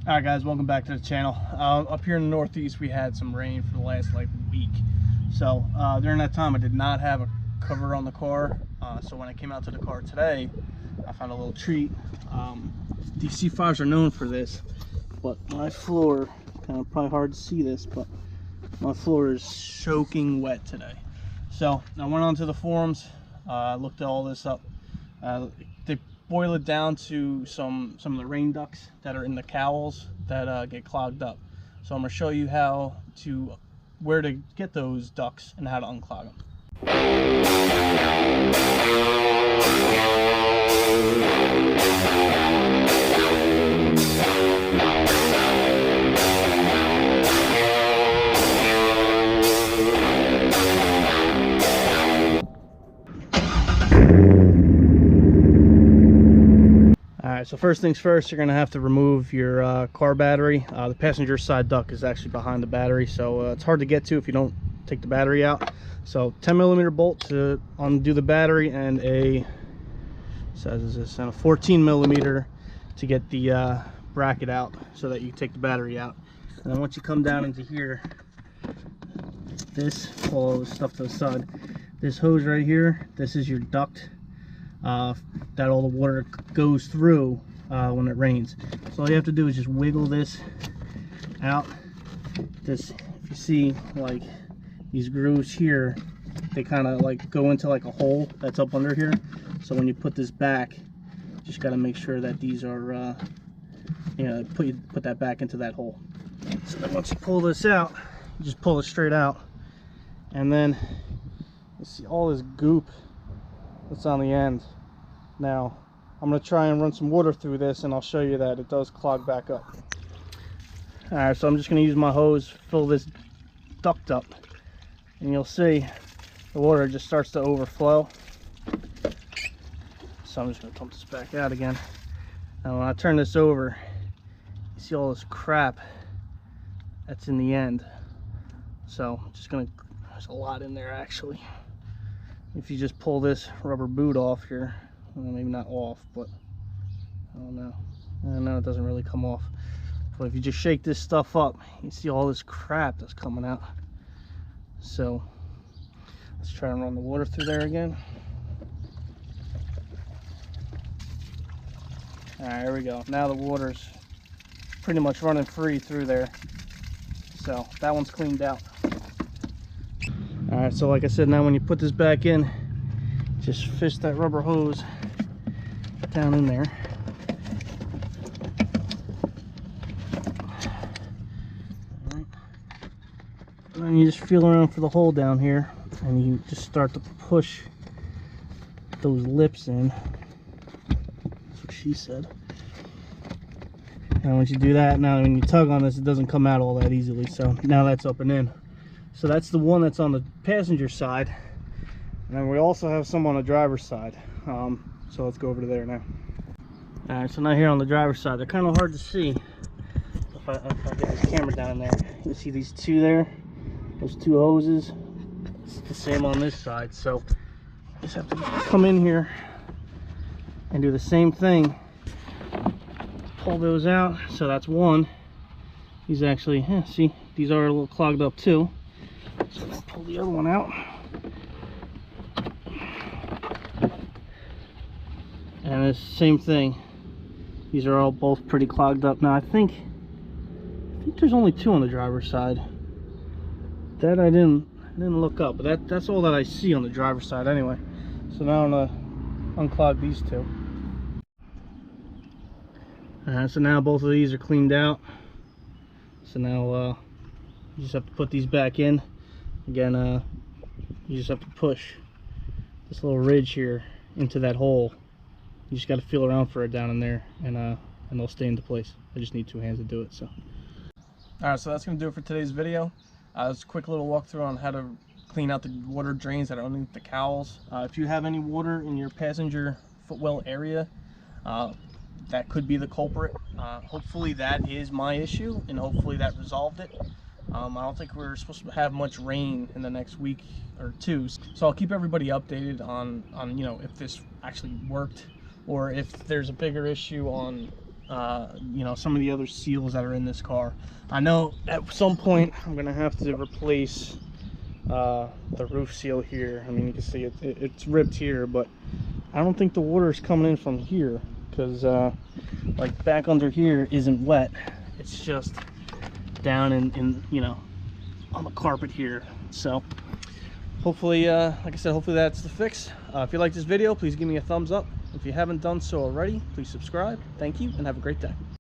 Alright guys, welcome back to the channel. Up here in the Northeast we had some rain for the last week. So during that time I did not have a cover on the car. So when I came out to the car today, I found a little treat. These C5s are known for this, but my floor, probably hard to see this, but my floor is soaking wet today. So I went onto the forums, looked at all this up. They boil it down to some of the rain ducts that are in the cowls that get clogged up. So I'm going to show you where to get those ducts and how to unclog them. Alright, so first things first, you're going to have to remove your car battery. The passenger side duct is actually behind the battery, so it's hard to get to if you don't take the battery out. So 10mm bolt to undo the battery, and a 14mm to get the bracket out so that you can take the battery out. And then once you come down into here, all the stuff to the side, this hose right here, this is your duct that all the water goes through when it rains. So all you have to do is just wiggle this out. If you see like these grooves here, they kind of like go into like a hole that's up under here. So when you put this back, just got to make sure that these are put that back into that hole. So then once you pull this out, you just pull it straight out, and then you see all this goop that's on the end. Now I'm going to try and run some water through this, and I'll show you that it does clog back up. Alright, so I'm just going to use my hose, fill this duct up, and you'll see the water just starts to overflow. So I'm just going to pump this back out again. And when I turn this over, you see all this crap that's in the end. So I'm just going to, there's a lot in there actually. If you just pull this rubber boot off here, well, maybe not off, but I don't know. I know it doesn't really come off. But if you just shake this stuff up, you see all this crap that's coming out. So let's try and run the water through there again. Alright, here we go. Now the water's pretty much running free through there. So that one's cleaned out. Alright, so like I said, now when you put this back in, just fish that rubber hose down in there. Alright. And then you just feel around for the hole down here, and you just start to push those lips in. That's what she said. And once you do that, now when you tug on this, it doesn't come out all that easily. So now that's up and in. So that's the one that's on the passenger side, and then we also have some on the driver's side. So let's go over to there now. Alright, so now here on the driver's side, they're kind of hard to see. If I get this camera down there, you see these two there, those two hoses. It's the same on this side. So you just have to come in here and do the same thing. Pull those out. So that's one. These actually, see, these are a little clogged up too. So let's pull the other one out. And it's the same thing. These are all both pretty clogged up. Now I think there's only two on the driver's side. That I didn't look up, but that's all that I see on the driver's side anyway. So now I'm gonna unclog these two. Alright, so now both of these are cleaned out. So now you just have to put these back in. Again, you just have to push this little ridge here into that hole. You just got to feel around for it down in there, and they'll stay into place. I just need two hands to do it. So alright, so that's going to do it for today's video. It's a quick little walkthrough on how to clean out the water drains that are underneath the cowls. If you have any water in your passenger footwell area, that could be the culprit. Hopefully that is my issue, and hopefully that resolved it. I don't think we're supposed to have much rain in the next week or two, so I'll keep everybody updated on if this actually worked, or if there's a bigger issue on you know, some of the other seals that are in this car. I know at some point I'm gonna have to replace the roof seal here. I mean, you can see it's ripped here, but I don't think the water is coming in from here, because like back under here isn't wet. It's just down in you know, on the carpet here. So hopefully, like I said, hopefully that's the fix. If you like this video, please give me a thumbs up. If you haven't done so already, please subscribe. Thank you, and have a great day.